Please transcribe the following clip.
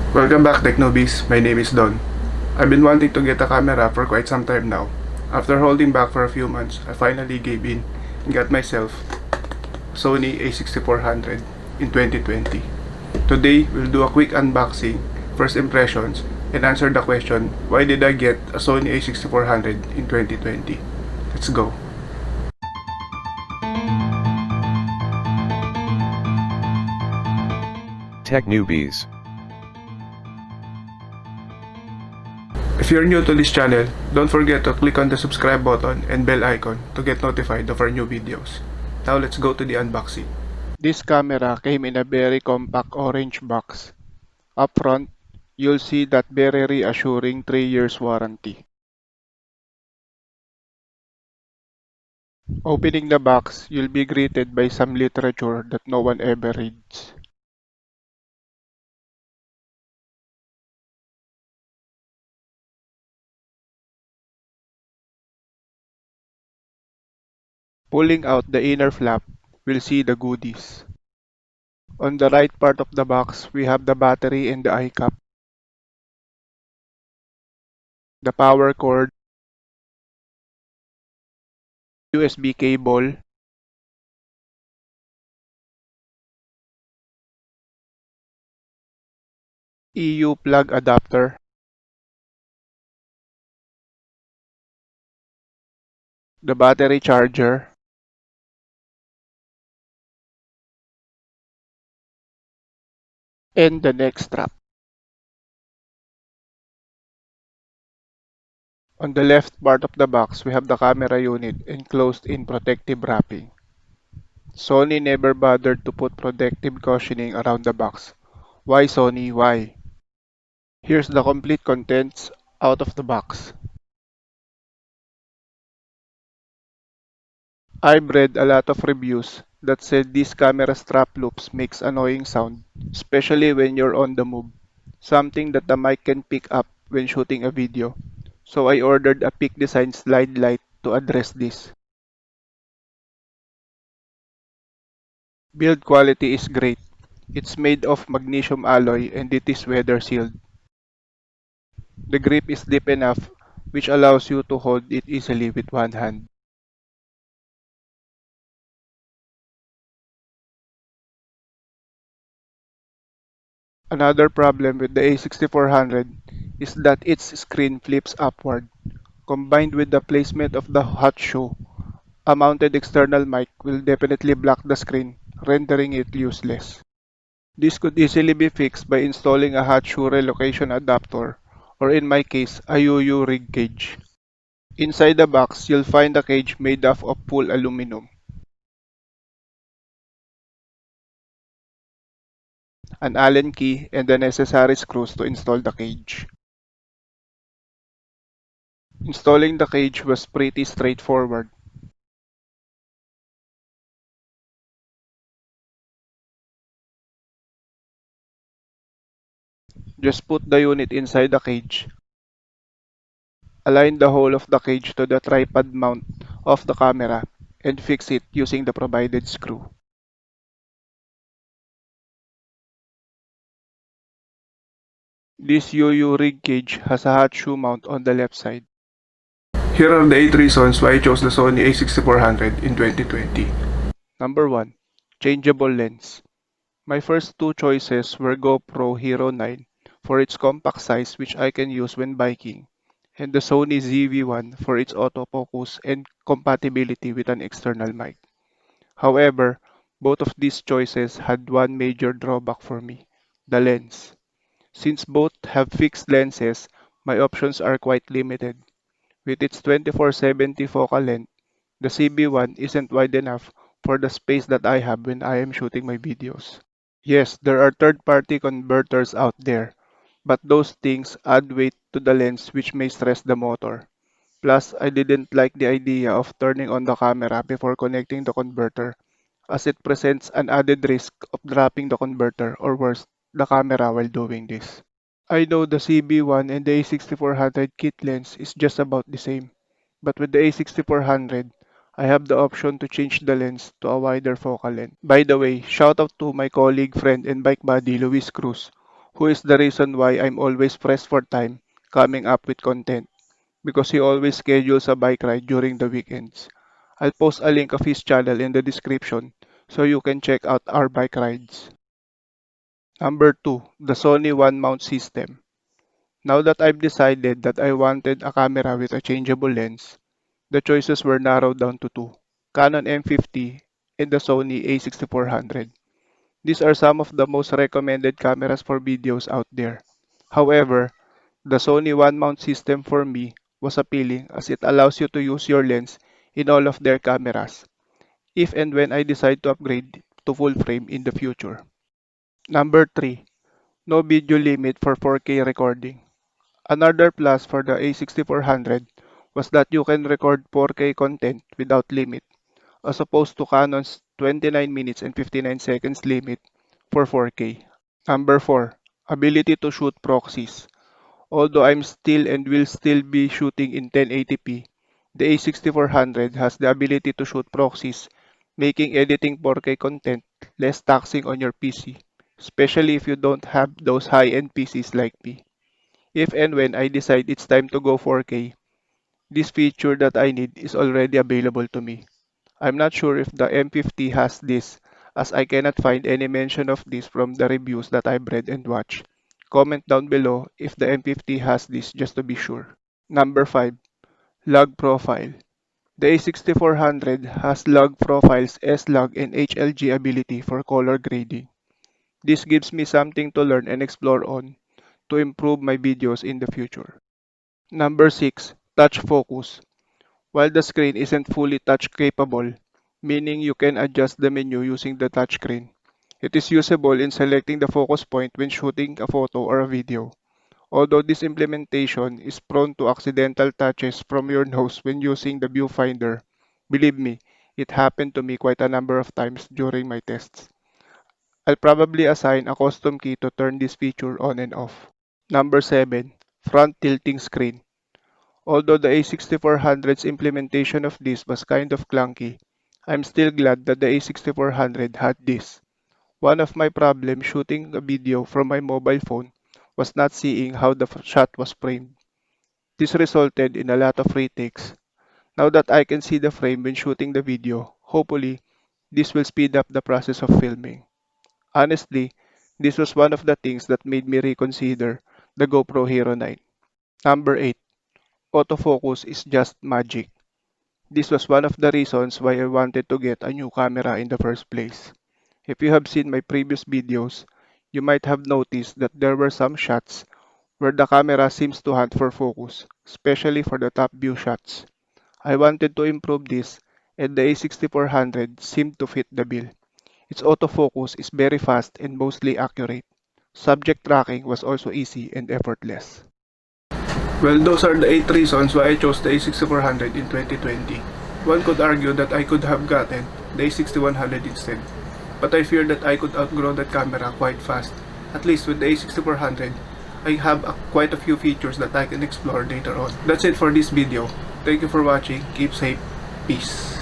Welcome back, Tech Newbies. My name is Don. I've been wanting to get a camera for quite some time now. After holding back for a few months, I finally gave in and got myself Sony a6400 in 2020. Today, we'll do a quick unboxing, first impressions, and answer the question, why did I get a Sony a6400 in 2020? Let's go. Tech Newbies. If you're new to this channel, don't forget to click on the subscribe button and bell icon to get notified of our new videos. Now let's go to the unboxing. This camera came in a very compact orange box. Up front, you'll see that very reassuring 3 years warranty. Opening the box, you'll be greeted by some literature that no one ever reads. Pulling out the inner flap, we'll see the goodies. On the right part of the box, we have the battery and the eye cap, the power cord, USB cable, EU plug adapter, the battery charger, and the neck strap. On the left part of the box, we have the camera unit enclosed in protective wrapping. Sony never bothered to put protective cushioning around the box. Why Sony? Why? Here's the complete contents out of the box. I've read a lot of reviews that said these camera strap loops makes annoying sound, especially when you're on the move, something that the mic can pick up when shooting a video. So I ordered a Peak Design slide light to address this. Build quality is great. It's made of magnesium alloy and it is weather sealed. The grip is deep enough which allows you to hold it easily with one hand. Another problem with the A6400 is that its screen flips upward. Combined with the placement of the hot shoe, a mounted external mic will definitely block the screen, rendering it useless. This could easily be fixed by installing a hot shoe relocation adapter, or in my case, a UU rig cage. Inside the box, you'll find a cage made up of full aluminum, an Allen key, and the necessary screws to install the cage. Installing the cage was pretty straightforward. Just put the unit inside the cage. Align the whole of the cage to the tripod mount of the camera and fix it using the provided screw. This UU rig cage has a hot shoe mount on the left side. Here are the 8 reasons why I chose the Sony a6400 in 2020. Number 1. Changeable lens. My first two choices were GoPro Hero 9 for its compact size which I can use when biking, and the Sony ZV-1 for its autofocus and compatibility with an external mic. However, both of these choices had one major drawback for me, the lens. Since both have fixed lenses, my options are quite limited. With its 24-70 focal length, the CB1 isn't wide enough for the space that I have when I am shooting my videos. Yes, there are third-party converters out there, but those things add weight to the lens which may stress the motor. Plus, I didn't like the idea of turning on the camera before connecting the converter, as it presents an added risk of dropping the converter or worse, the camera while doing this. I know the CB1 and the A6400 kit lens is just about the same, but with the A6400, I have the option to change the lens to a wider focal length. By the way, shout out to my colleague, friend, and bike buddy Luis Cruz, who is the reason why I'm always pressed for time coming up with content, because he always schedules a bike ride during the weekends. I'll post a link of his channel in the description so you can check out our bike rides. Number 2, the Sony One Mount System. Now that I've decided that I wanted a camera with a changeable lens, the choices were narrowed down to two: Canon M50 and the Sony A6400. These are some of the most recommended cameras for videos out there. However, the Sony One Mount system for me was appealing as it allows you to use your lens in all of their cameras, if and when I decide to upgrade to full frame in the future. Number 3. No video limit for 4K recording. Another plus for the A6400 was that you can record 4K content without limit, as opposed to Canon's 29 minutes and 59 seconds limit for 4K. Number 4. Ability to shoot proxies. Although I'm still and will still be shooting in 1080p, the A6400 has the ability to shoot proxies, making editing 4K content less taxing on your PC, especially if you don't have those high-end PCs like me. If and when I decide it's time to go 4K, this feature that I need is already available to me. I'm not sure if the M50 has this, as I cannot find any mention of this from the reviews that I've read and watched. Comment down below if the M50 has this just to be sure. Number 5. Log Profile. The A6400 has log profiles, S-Log, and HLG ability for color grading. This gives me something to learn and explore on to improve my videos in the future. Number 6. Touch Focus. While the screen isn't fully touch capable, meaning you can adjust the menu using the touchscreen, it is usable in selecting the focus point when shooting a photo or a video. Although this implementation is prone to accidental touches from your nose when using the viewfinder, believe me, it happened to me quite a number of times during my tests. I'll probably assign a custom key to turn this feature on and off. Number 7. Front Tilting Screen. Although the A6400's implementation of this was kind of clunky, I'm still glad that the A6400 had this. One of my problems shooting a video from my mobile phone was not seeing how the shot was framed. This resulted in a lot of retakes. Now that I can see the frame when shooting the video, hopefully, this will speed up the process of filming. Honestly, this was one of the things that made me reconsider the GoPro Hero 9. Number 8. Autofocus is just magic. This was one of the reasons why I wanted to get a new camera in the first place. If you have seen my previous videos, you might have noticed that there were some shots where the camera seems to hunt for focus, especially for the top view shots. I wanted to improve this, and the A6400 seemed to fit the bill. Its autofocus is very fast and mostly accurate. Subject tracking was also easy and effortless. Well, those are the 8 reasons why I chose the A6400 in 2020. One could argue that I could have gotten the A6100 instead, but I fear that I could outgrow that camera quite fast. At least with the A6400, I have quite a few features that I can explore later on. That's it for this video. Thank you for watching. Keep safe. Peace.